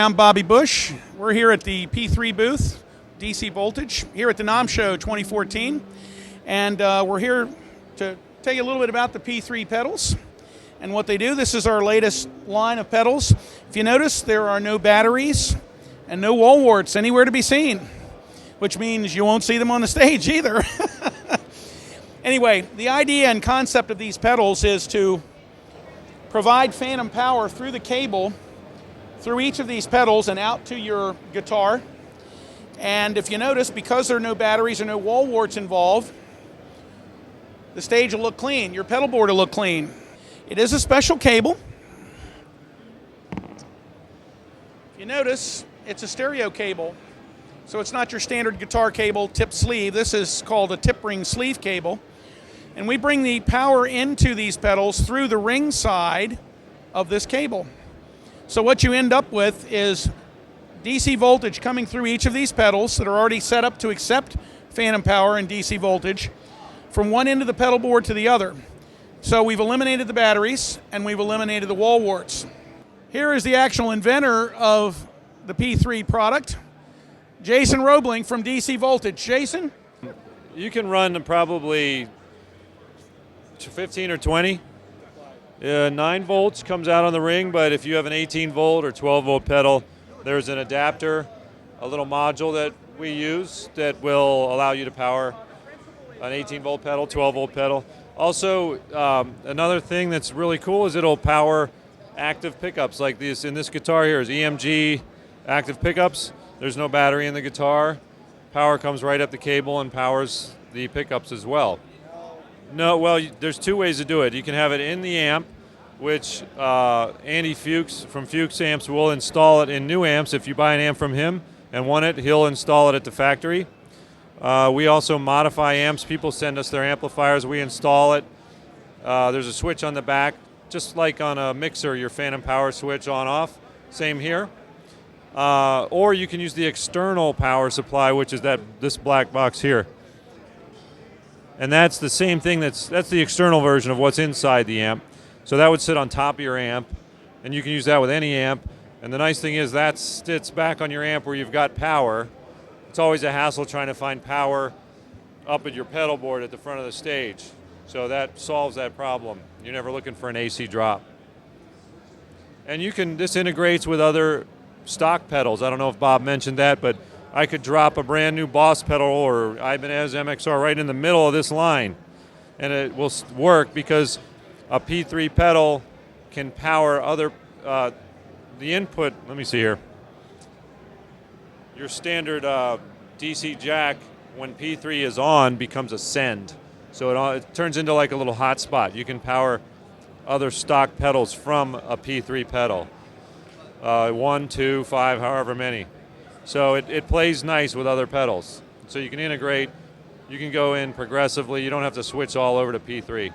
I'm Bobby Bush. We're here at the P3 booth, DC Voltage, here at the NAMM Show 2014. And we're here to tell you a little bit about the P3 pedals and what they do. This is our latest line of pedals. If you notice, there are no batteries and no wall warts anywhere to be seen, which means you won't see them on the stage either. Anyway, the idea and concept of these pedals is to provide phantom power through the cable through each of these pedals and out to your guitar. And if you notice, because there are no batteries or no wall warts involved, the stage will look clean, your pedal board will look clean. It is a special cable. If you notice, it's a stereo cable. So it's not your standard guitar cable tip sleeve. This is called a tip ring sleeve cable. And we bring the power into these pedals through the ring side of this cable. So what you end up with is DC voltage coming through each of these pedals that are already set up to accept phantom power and DC voltage from one end of the pedal board to the other. So we've eliminated the batteries and we've eliminated the wall warts. Here is the actual inventor of the P3 product, Jason Roebling from DC Voltage. Jason? You can run probably 15 or 20. 9 volts comes out on the ring, but if you have an 18 volt or 12 volt pedal, there's an adapter, a little module that we use that will allow you to power an 18 volt pedal, 12 volt pedal. Also, another thing that's really cool is it'll power active pickups like this. In this guitar here is EMG active pickups. There's no battery in the guitar. Power comes right up the cable and powers the pickups as well. No, well, there's 2 ways to do it. You can have it in the amp, which Andy Fuchs from Fuchs Amps will install it in new amps. If you buy an amp from him and want it, he'll install it at the factory. We also modify amps. People send us their amplifiers. We install it. There's a switch on the back, just like on a mixer, your phantom power switch on-off. Same here. Or you can use the external power supply, which is this black box here. And that's the same thing, that's the external version of what's inside the amp. So that would sit on top of your amp, and you can use that with any amp. And the nice thing is that sits back on your amp where you've got power. It's always a hassle trying to find power up at your pedal board at the front of the stage. So that solves that problem. You're never looking for an AC drop. And this integrates with other stock pedals. I don't know if Bob mentioned that, but I could drop a brand new Boss pedal or Ibanez MXR right in the middle of this line, and it will work because a P3 pedal can power other, the input, let me see here. Your standard DC jack, when P3 is on, becomes a send. So it turns into like a little hotspot. You can power other stock pedals from a P3 pedal. 1, 2, 5, however many. So it plays nice with other pedals. So you can integrate, you can go in progressively, you don't have to switch all over to P3.